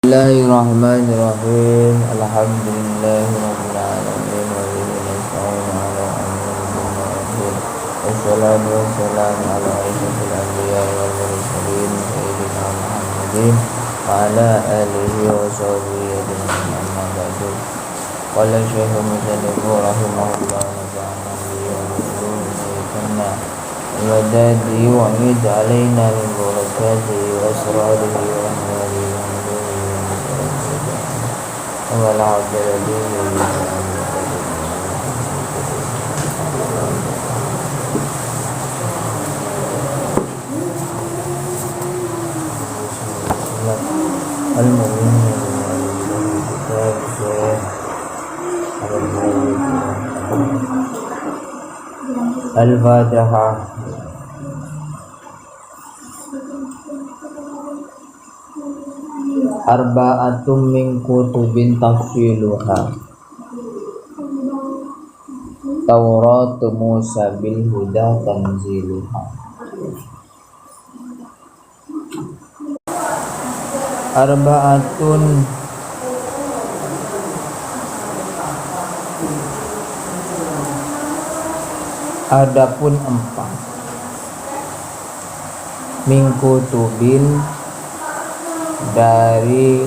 Bismillahirrahmanirrahim. Alhamdulillahirabbil alamin wa bihi nasta'inu ala umuri dunya wad din. Wassalatu wassalamu ala asyrofil anbiya'i wal mursalin sayyidina Muhammadin wa ala alihi wa sahbihi ajma'in. Amma ba'du. Qala Syekh Musannif rahimahullah nafa'ana bihi wa bi ulumuhu wa dadi wa id alaina min barakatihi wa asrarihi wa anwarihi ولا عبد الدين المؤمنين كتاب الفاتحة. Arba'atum min kutubin tafsiluha Taurat Musa bil huda tanziluha. Arba'atun adapun empat min kutubin dari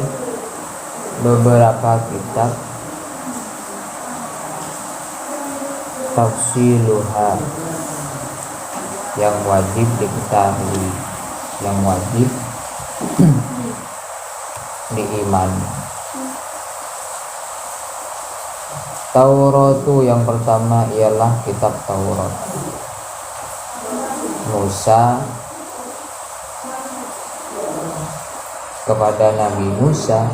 beberapa kitab tafsiluha yang wajib diketahui, yang wajib diimani. Tauratu yang pertama ialah kitab Taurat Musa kepada Nabi Musa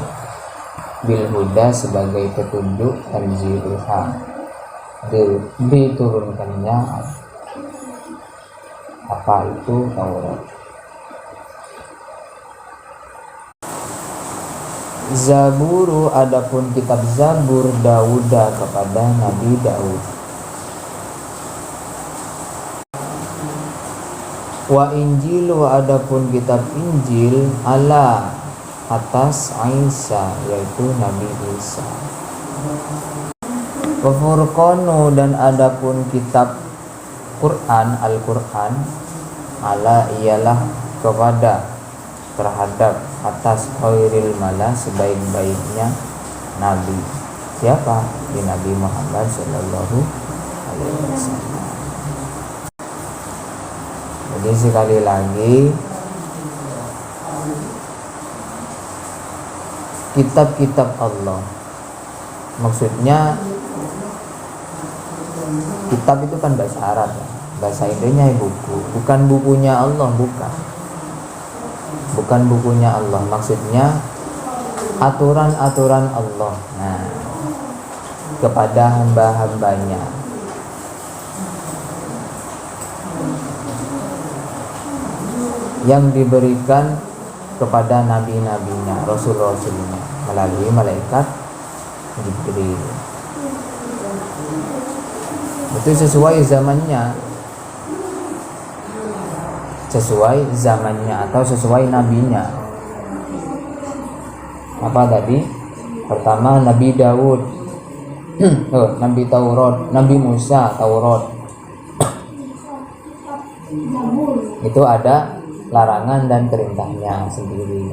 bil huda sebagai petunjuk tanziluha diturunkannya apa itu Taurat. Zaburu adapun kitab Zabur Dauda kepada Nabi Daud. Wa Injilu adapun kitab Injil ala atas Isa yaitu Nabi Isa. Wa Furqanu dan adapun kitab Quran Al-Quran ala ialah kepada terhadap atas khairil mala sebaik-baiknya Nabi. Siapa? Di Nabi Muhammad sallallahu alaihi wasallam. Jadi sekali lagi kitab-kitab Allah, maksudnya kitab itu kan bahasa Arab ya. Bahasa Indonesia buku, bukan bukunya Allah, bukan bukunya Allah, maksudnya aturan-aturan Allah kepada hamba-hambanya. Yang diberikan kepada nabi-nabinya, rasul-rasulnya melalui malaikat Jibril. Itu sesuai zamannya atau sesuai nabinya. Apa tadi? Pertama Nabi Daud, Nabi Taurat, Nabi Musa Taurat. Itu ada larangan dan perintahnya sendiri.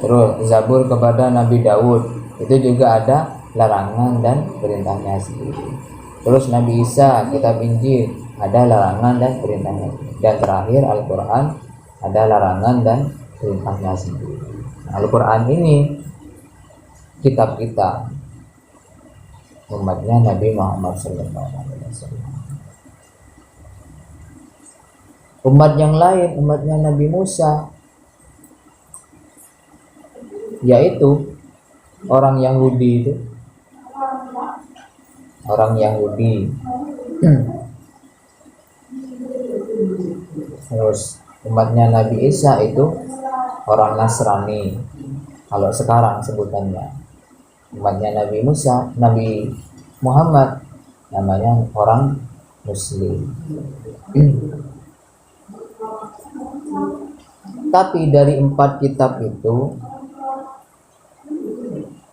Terus Zabur kepada Nabi Daud, itu juga ada larangan dan perintahnya sendiri. Terus Nabi Isa kitab Injil ada larangan dan perintahnya. Dan terakhir Al-Quran ada larangan dan perintahnya sendiri. Al-Quran ini kitab kita, umatnya Nabi Muhammad SAW. Umat yang lain, umatnya Nabi Musa, yaitu orang Yahudi itu. Orang Yahudi. Terus umatnya Nabi Isa itu orang Nasrani. Kalau sekarang sebutannya. Umatnya Nabi Musa, Nabi Muhammad namanya orang Muslim. Tapi dari 4 kitab itu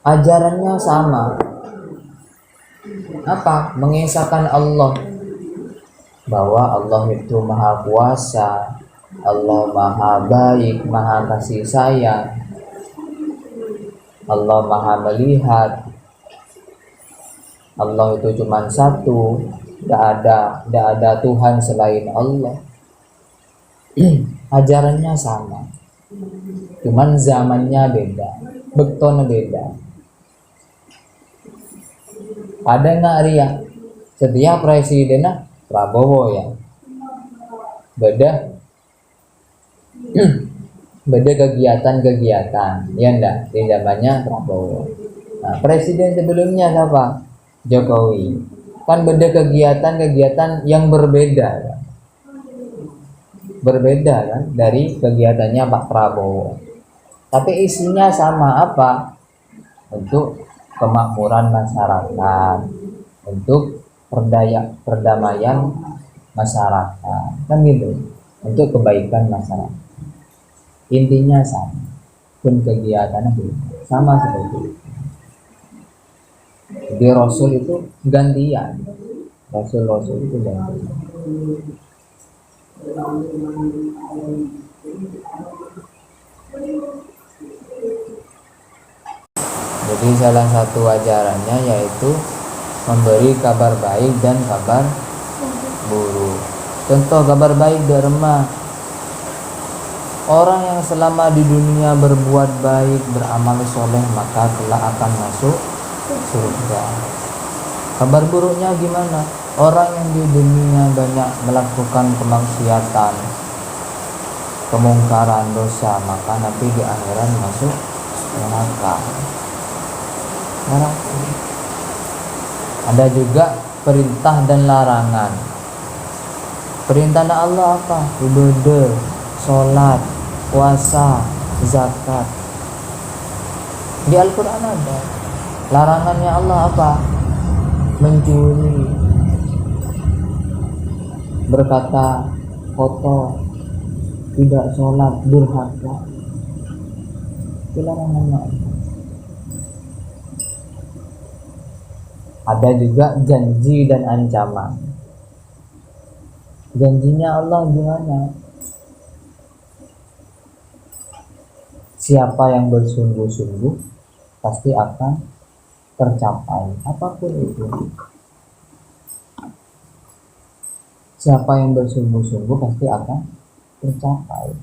ajarannya sama. Apa? Mengesahkan Allah, bahwa Allah itu maha kuasa, Allah maha baik, maha kasih sayang, Allah maha melihat, Allah itu cuma satu, tidak ada Tuhan selain Allah. Ajarannya sama, cuman zamannya beda, bektone beda. Ada nggak Ria? Setiap presidennya Prabowo ya, beda beda kegiatan ya enggak di zamannya Prabowo. Nah, presiden sebelumnya siapa? Jokowi. Kan beda kegiatan yang berbeda kan? Berbeda kan dari kegiatannya Pak Prabowo. Tapi isinya sama, apa? Untuk kemakmuran masyarakat, untuk perdamaian masyarakat, kan gitu, untuk kebaikan masyarakat. Intinya sama, pun kegiatannya sama seperti itu. Jadi Rasul itu gantian, Rasul itu gantian. Jadi salah satu ajarannya yaitu memberi kabar baik dan kabar buruk. Contoh kabar baik derma, orang yang selama di dunia berbuat baik, beramal soleh, maka kelak akan masuk surga. Kabar buruknya gimana? Orang yang di dunia banyak melakukan kemaksiatan, kemungkaran, dosa, maka nanti di akhirat masuk neraka. Ada juga perintah dan larangan. Perintah Allah apa? Ibadah, sholat, puasa, zakat. Di Al-Quran ada. Larangannya Allah apa? Mencuri, berkata kotor, tidak sholat, durhaka. Itu larangannya Allah. Ada juga janji dan ancaman. Janjinya Allah gimana? Siapa yang bersungguh-sungguh pasti akan tercapai, apapun itu. Siapa yang bersungguh-sungguh pasti akan tercapai.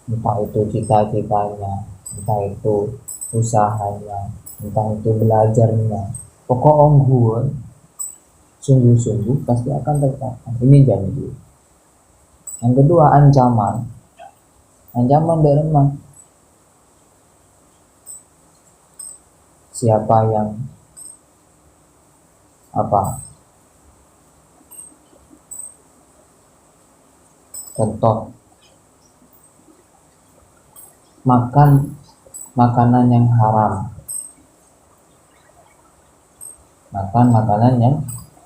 Entah itu cita-citanya, entah itu usahanya, entah itu belajarnya. Pokok ongguan sungguh-sungguh pasti akan tercapai. Ini janji. Yang kedua ancaman. Ancaman dari mana? Siapa yang apa? Contoh, makan makanan yang haram, makan makanan yang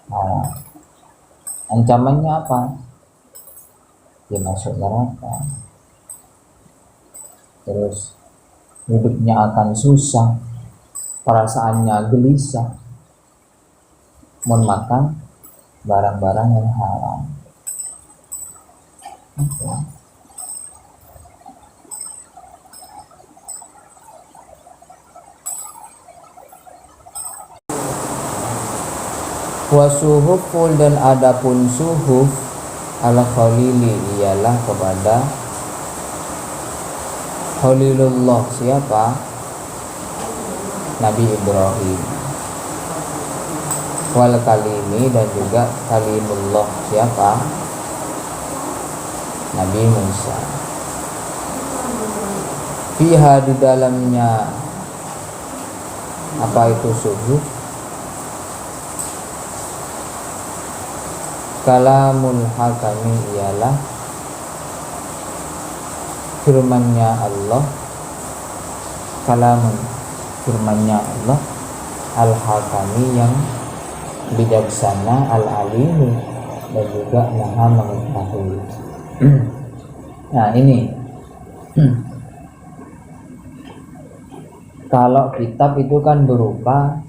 haram, ancamannya apa? Dia masuk neraka, terus hidupnya akan susah, perasaannya gelisah, mau makan barang-barang yang haram. Wasuhuful, dan adapun suhuf ala khalili ialah kepada Khalilullah. Siapa? Nabi Ibrahim. Wal kalimi, dan juga kalimullah. Siapa? Nabi Musa. Fiha, di dalamnya apa itu suhuf? Kalamul hakami ialah firmannya Allah. Kalamun, firmannya Allah, al-hakami, yang bijaksana, al-alimi, dan juga maha mengetahui. Nah ini Kalau kitab itu kan berupa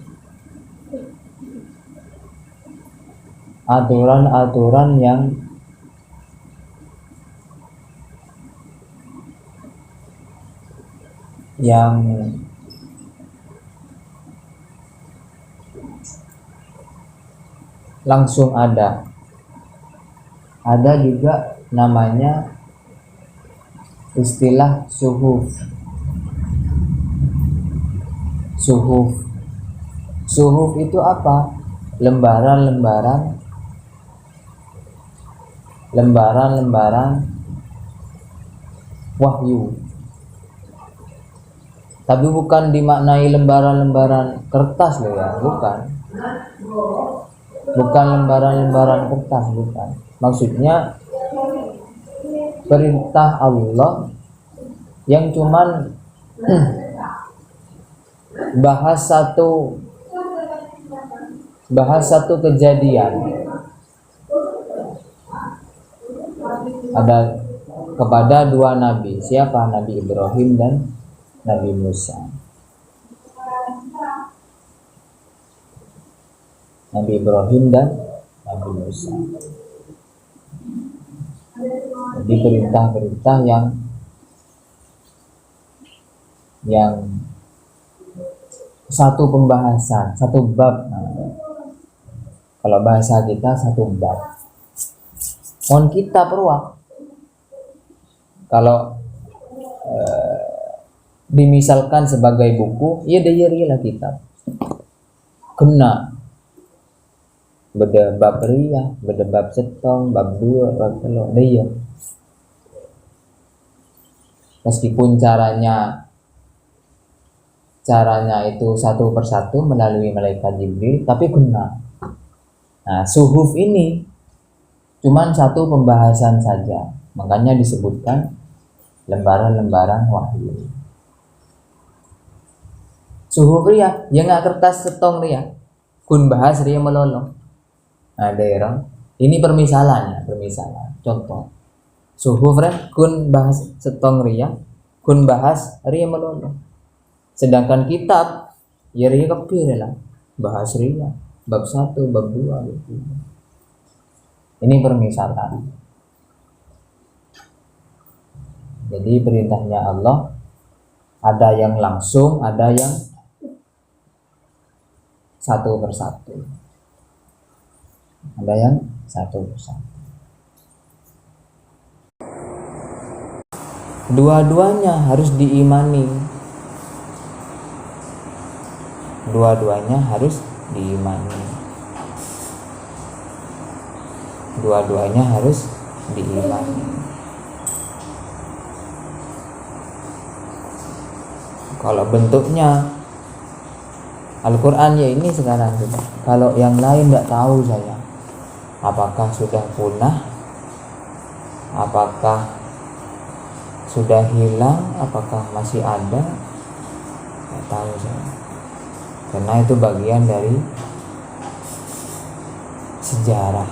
aturan-aturan yang langsung ada. Ada juga namanya istilah suhuf. Suhuf itu apa? Lembaran-lembaran wahyu. Tapi bukan dimaknai lembaran-lembaran kertas loh ya, bukan. Bukan lembaran-lembaran kertas, bukan. Maksudnya perintah Allah yang cuman bahas satu kejadian. Ada kepada dua nabi. Siapa? Nabi Ibrahim dan Nabi Musa. Nabi Ibrahim dan Nabi Musa. Jadi perintah-perintah yang satu pembahasan, satu bab. Kalau bahasa kita satu bab. Mohon kita peruak. Kalau dimisalkan sebagai buku, ya dayari lah kitab. Kena beda bab riyah, beda bab setong, bab dua, bab telu, daya. Meskipun caranya itu satu persatu melalui malaikat Jibril, tapi kena. Nah, suhuf ini cuman satu pembahasan saja, makanya disebutkan lembaran-lembaran wahyu. Suhuf riyah, ya nggak kertas setong riyah, kun bahas riyah melolong. Nah, daerah ini permisalan. Contoh, suhuf riyah kun bahas setong riyah, kun bahas riyah melolong. Sedangkan kitab ya riyah kepir lah, bahas riyah bab 1, bab 2, bab 3. Ini permisalan. Jadi perintahnya Allah ada yang langsung, ada yang satu persatu. Ada yang satu persatu. Dua-duanya harus diimani. Dua-duanya harus diimani. Dua-duanya harus diimani. Kalau bentuknya Al-Quran ya ini sekarang sudah. Kalau yang lain tidak tahu saya. Apakah sudah punah? Apakah sudah hilang? Apakah masih ada? Tidak tahu saya. Karena itu bagian dari sejarah.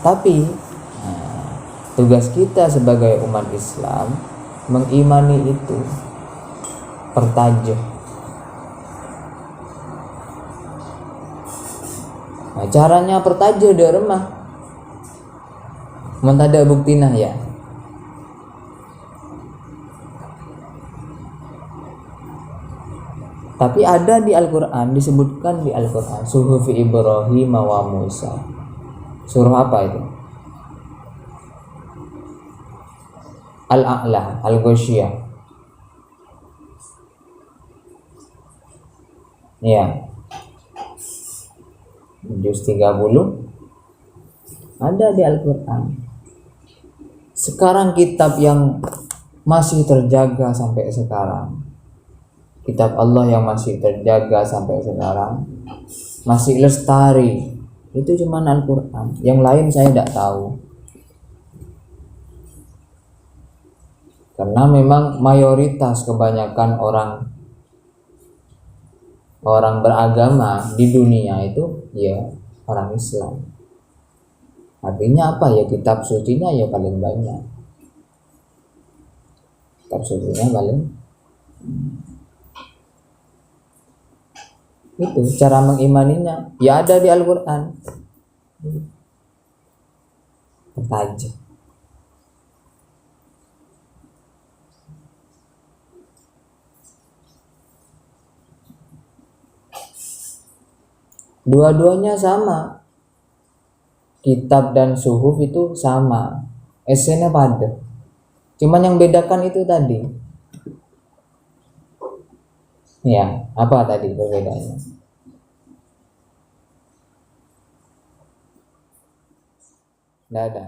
Tapi tugas kita sebagai umat Islam mengimani itu pertajah. Nah, caranya pertajah dari remah. Mentada bukti nah ya. Tapi ada di Al-Quran, disebutkan di Al-Quran Suhufi Ibrahim wa Musa. Surah apa itu? Al-A'la, Al-Ghasyiyah. Ya. Juz 30 ada di Al-Quran. Sekarang kitab yang masih terjaga sampai sekarang, kitab Allah yang masih terjaga sampai sekarang, masih lestari, itu cuma Al-Quran. Yang lain saya tidak tahu. Karena memang mayoritas kebanyakan orang beragama di dunia itu ya orang Islam. Artinya apa ya, kitab sucinya ya paling banyak. Kitab sucinya paling. Itu cara mengimaninya. Ya ada di Al-Qur'an. Aja. Dua-duanya sama. Kitab dan suhuf itu sama. Esennya pada. Cuman yang bedakan itu tadi. Ya, apa tadi perbedaannya? Nggak ada.